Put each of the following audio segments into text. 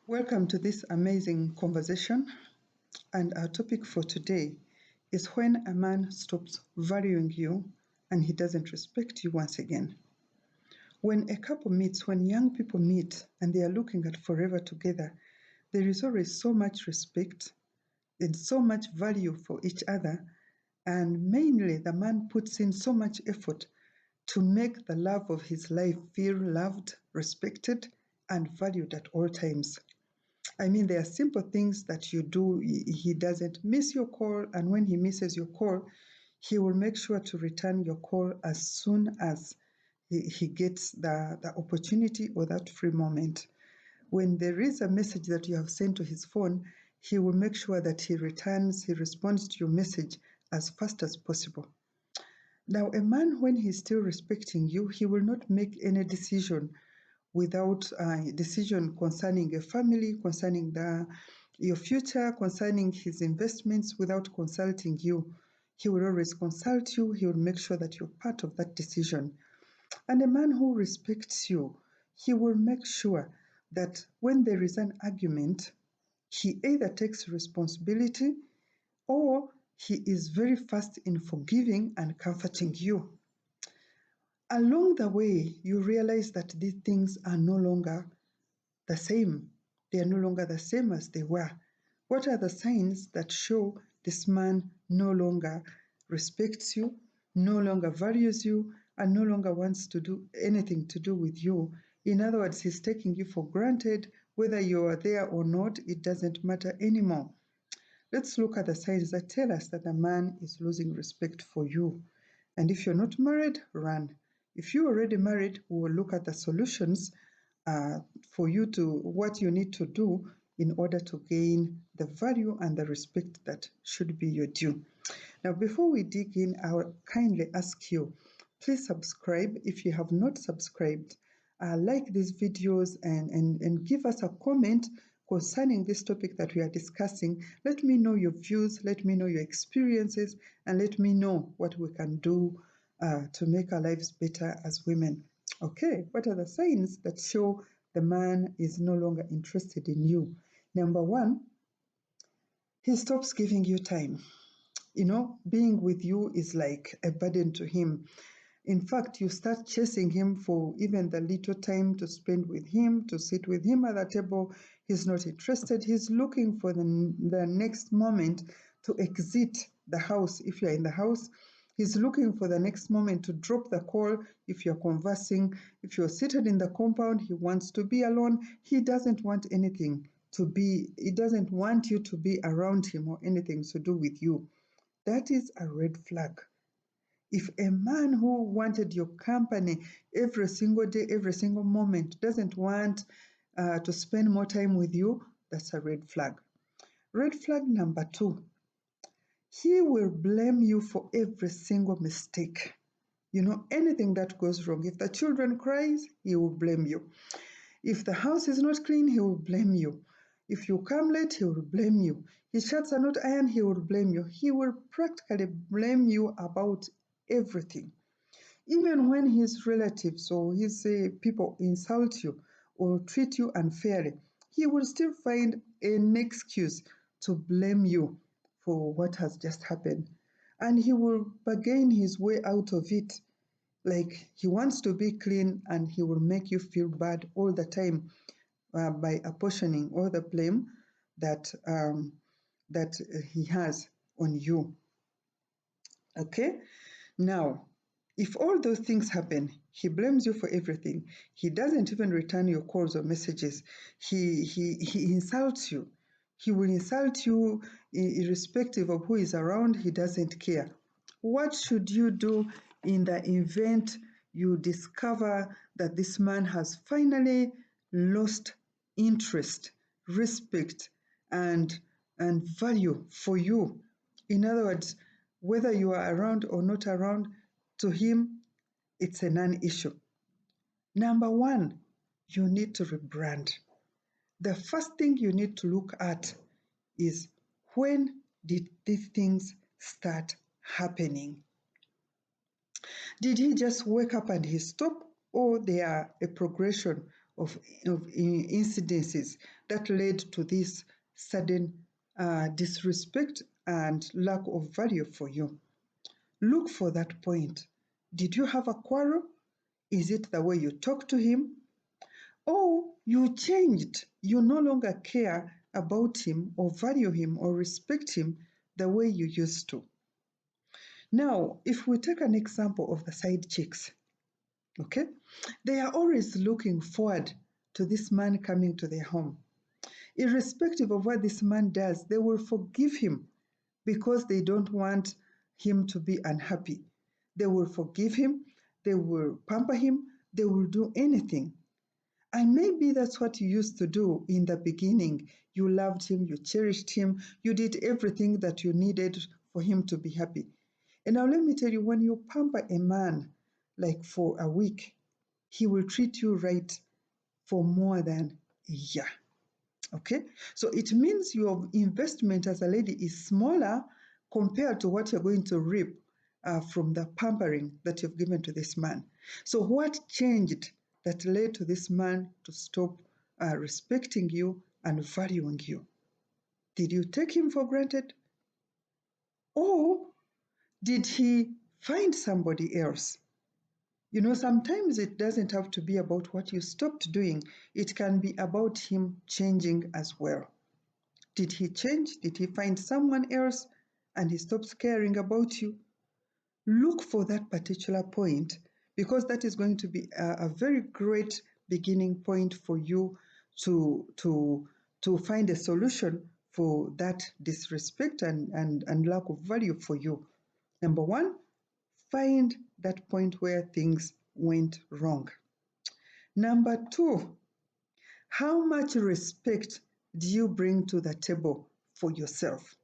Welcome to this amazing conversation, and our topic for today is when a man stops valuing you and he doesn't respect you once again. When a couple meets, when young people meet and they are looking at forever together, there is always so much respect and so much value for each other, and mainly the man puts in so much effort to make the love of his life feel loved, respected, and valued at all times. I mean, there are simple things that you do. He doesn't miss your call, and when he misses your call, he will make sure to return your call as soon as he gets the opportunity or that free moment. When there is a message that you have sent to his phone, he will make sure that he responds to your message as fast as possible. Now, a man, when he's still respecting you, he will not make any decision without a decision concerning a family, concerning your future, concerning his investments, without consulting you. He will always consult you. He will make sure that you're part of that decision. And a man who respects you, he will make sure that when there is an argument, he either takes responsibility or he is very fast in forgiving and comforting you. Along the way, you realize that these things are no longer the same. They are no longer the same as they were. What are the signs that show this man no longer respects you, no longer values you, and no longer wants to do anything to do with you? In other words, he's taking you for granted. Whether you are there or not, it doesn't matter anymore. Let's look at the signs that tell us that a man is losing respect for you. And if you're not married, run. If you're already married, we will look at the solutions for you to what you need to do in order to gain the value and the respect that should be your due. Now, before we dig in, I will kindly ask you, please subscribe if you have not subscribed. Like these videos and give us a comment concerning this topic that we are discussing. Let me know your views, let me know your experiences, and let me know what we can do to make our lives better as women. Okay, what are the signs that show the man is no longer interested in you? Number one, he stops giving you time. Being with you is like a burden to him. In fact, you start chasing him for even the little time to spend with him, to sit with him at the table. He's not interested. He's looking for the next moment to exit the house if you're in the house. He's looking for the next moment to drop the call if you're conversing. If you're seated in the compound, he wants to be alone. He doesn't want he doesn't want you to be around him or anything to do with you. That is a red flag. If a man who wanted your company every single day, every single moment, doesn't want to spend more time with you, that's a red flag. Red flag number two, he will blame you for every single mistake. Anything that goes wrong. If the children cries, he will blame you. If the house is not clean, he will blame you. If you come late, he will blame you. His shirts are not ironed, he will blame you. He will practically blame you about everything. Even when his relatives or his people insult you or treat you unfairly, he will still find an excuse to blame you for what has just happened. And he will bargain his way out of it. Like he wants to be clean and he will make you feel bad all the time by apportioning all the blame that he has on you. Okay? Now, if all those things happen, he blames you for everything. He doesn't even return your calls or messages. He insults you. He will insult you irrespective of who is around. He doesn't care. What should you do in the event you discover that this man has finally lost interest, respect, and value for you? In other words, whether you are around or not around, to him, it's a non-issue. Number one, you need to rebrand. The first thing you need to look at is, when did these things start happening? Did he just wake up and he stopped, or they are a progression of incidences that led to this sudden disrespect and lack of value for you. Look for that point. Did you have a quarrel? Is it the way you talk to him? Or you changed, you no longer care about him or value him or respect him the way you used to. Now, if we take an example of the side chicks, okay, they are always looking forward to this man coming to their home. Irrespective of what this man does, they will forgive him because they don't want him to be unhappy. They will forgive him, they will pamper him, they will do anything. And maybe that's what you used to do in the beginning. You loved him, you cherished him, you did everything that you needed for him to be happy. And now let me tell you, when you pamper a man like for a week, he will treat you right for more than a year. Okay? So it means your investment as a lady is smaller compared to what you're going to reap from the pampering that you've given to this man. So what changed that led to this man to stop respecting you and valuing you? Did you take him for granted? Or did he find somebody else? You know, sometimes it doesn't have to be about what you stopped doing. It can be about him changing as well. Did he change? Did he find someone else and he stops caring about you? Look for that particular point, because that is going to be a very great beginning point for you to find a solution for that disrespect and lack of value for you. Number one, find that point where things went wrong. Number two, how much respect do you bring to the table for yourself?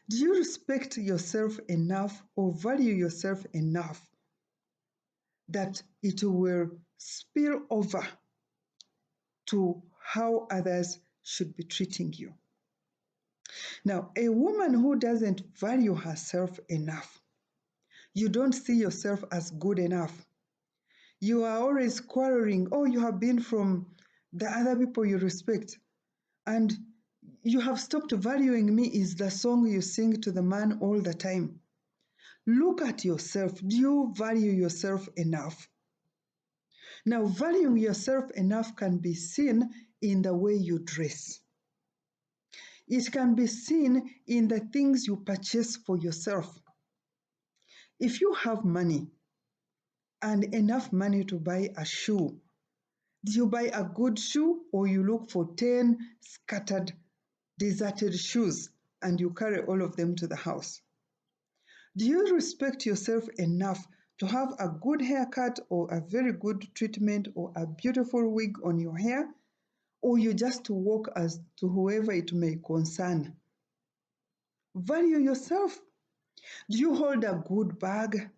Do you respect yourself enough or value yourself enough that it will spill over to how others should be treating you? Now, a woman who doesn't value herself enough, you don't see yourself as good enough. You are always quarreling. Oh, you have been from the other people you respect. And you have stopped valuing me is the song you sing to the man all the time. Look at yourself. Do you value yourself enough? Now, valuing yourself enough can be seen in the way you dress. It can be seen in the things you purchase for yourself. If you have money and enough money to buy a shoe, do you buy a good shoe or you look for 10 scattered, deserted shoes and you carry all of them to the house? Do you respect yourself enough to have a good haircut or a very good treatment or a beautiful wig on your hair? Or you just walk as to whoever it may concern? Value yourself. Do you hold a good bag?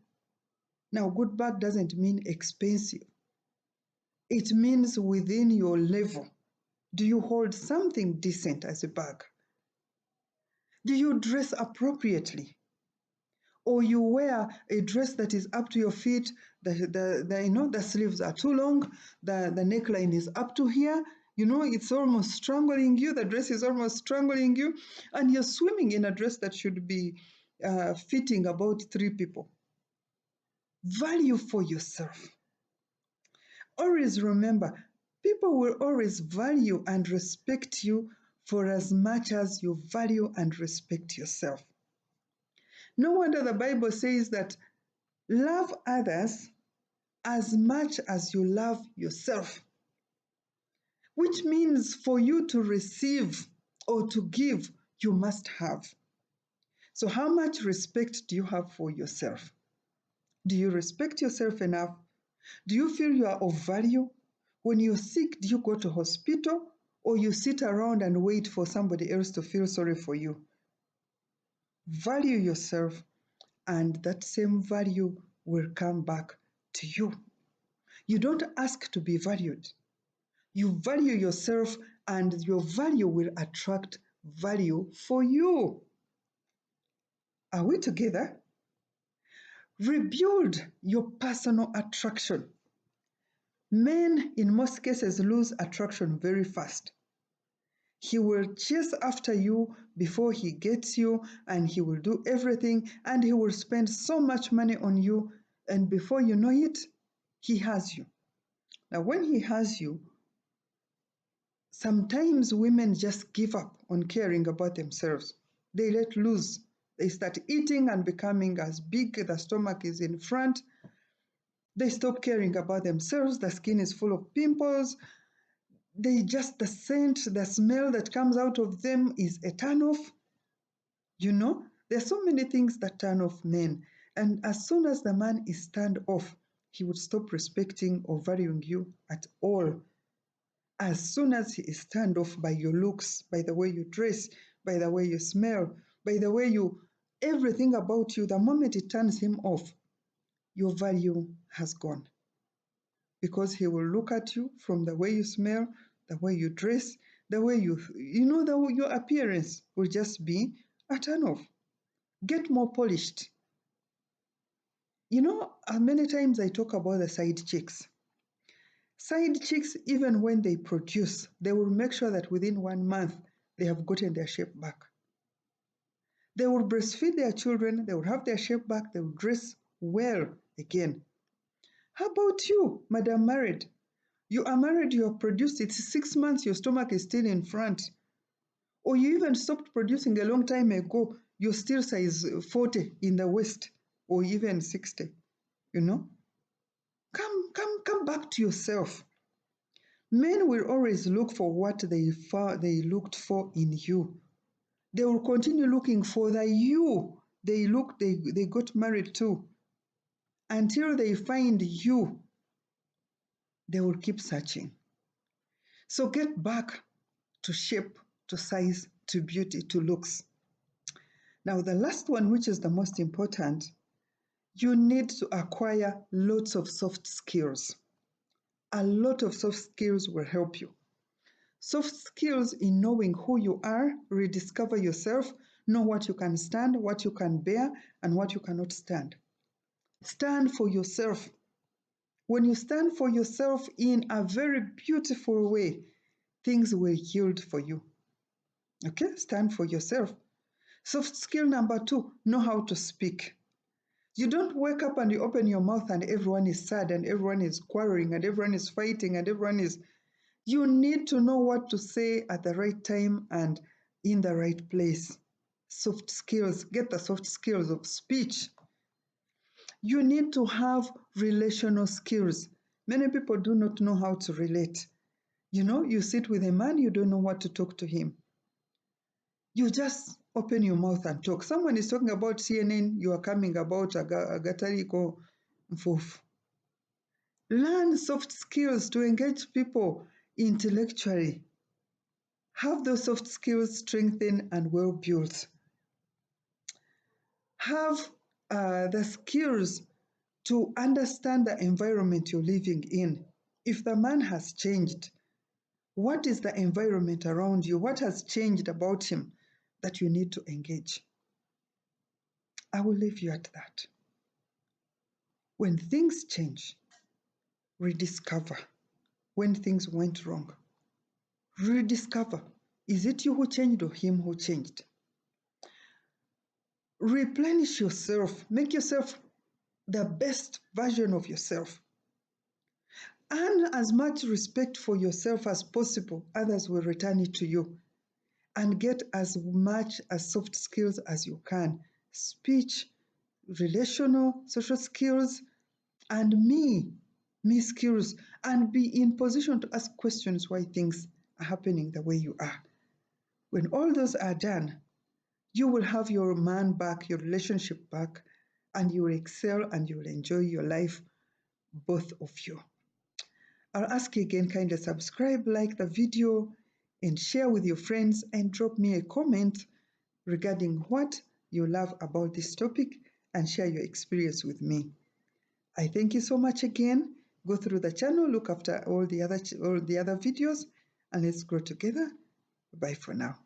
Now, good bag doesn't mean expensive. It means within your level. Do you hold something decent as a bag? Do you dress appropriately? Or you wear a dress that is up to your feet, the sleeves are too long, the neckline is up to here, it's almost strangling you, the dress is almost strangling you, and you're swimming in a dress that should be fitting about 3 people. Value for yourself. Always remember, people will always value and respect you for as much as you value and respect yourself. No wonder the Bible says that love others as much as you love yourself, which means for you to receive or to give, you must have. So how much respect do you have for yourself? Do you respect yourself enough? Do you feel you are of value? When you're sick, do you go to hospital or you sit around and wait for somebody else to feel sorry for you? Value yourself, and that same value will come back to you. You don't ask to be valued. You value yourself, and your value will attract value for you. Are we together? Rebuild your personal attraction. Men, in most cases, lose attraction very fast. He will chase after you before he gets you, and he will do everything, and he will spend so much money on you, and before you know it, he has you. Now, when he has you, sometimes women just give up on caring about themselves. They let loose. They start eating and becoming as big, the stomach is in front. They stop caring about themselves. The skin is full of pimples. The scent, the smell that comes out of them is a turn off. You know, there are so many things that turn off men. And as soon as the man is turned off, he would stop respecting or valuing you at all. As soon as he is turned off by your looks, by the way you dress, by the way you smell, by the way everything about you, the moment it turns him off, your value has gone. Because he will look at you from the way you smell, the way you dress, the way your appearance will just be a turn off. Get more polished. Many times I talk about the side chicks. Side chicks, even when they produce, they will make sure that within 1 month they have gotten their shape back. They will breastfeed their children, they will have their shape back, they will dress well again. How about you, Madam Married? You are married, you have produced, it's 6 months, your stomach is still in front. Or you even stopped producing a long time ago, you're still size 40 in the waist, or even 60, Come back to yourself. Men will always look for what they looked for in you. They will continue looking for the you they got married to. Until they find you, they will keep searching. So get back to shape, to size, to beauty, to looks. Now, the last one, which is the most important, you need to acquire lots of soft skills. A lot of soft skills will help you. Soft skills in knowing who you are, rediscover yourself, know what you can stand, what you can bear, and what you cannot stand. Stand for yourself. When you stand for yourself in a very beautiful way, things will yield for you. Okay, stand for yourself. Soft skill number 2, know how to speak. You don't wake up and you open your mouth and everyone is sad and everyone is quarreling and everyone is fighting and everyone is... You need to know what to say at the right time and in the right place. Soft skills, get the soft skills of speech. You need to have relational skills. Many people do not know how to relate. You sit with a man, you don't know what to talk to him. You just open your mouth and talk. Someone is talking about CNN, you are coming about Agatariko Mfufu. Learn soft skills to engage people intellectually. Have those soft skills strengthened and well built. Have the skills to understand the environment you're living in. If the man has changed, what is the environment around you? What has changed about him that you need to engage? I will leave you at that. When things change, rediscover. When things went wrong, rediscover. Is it you who changed or him who changed? Replenish yourself. Make yourself the best version of yourself. Earn as much respect for yourself as possible. Others will return it to you. And get as much as soft skills as you can. Speech, relational, social skills, and me skills. And be in position to ask questions why things are happening the way you are. When all those are done, you will have your man back, your relationship back, and you will excel and you will enjoy your life, both of you. I'll ask you again, kindly subscribe, like the video, and share with your friends, and drop me a comment regarding what you love about this topic and share your experience with me. I thank you so much again. Go through the channel, look after all the other videos, and let's grow together. Bye for now.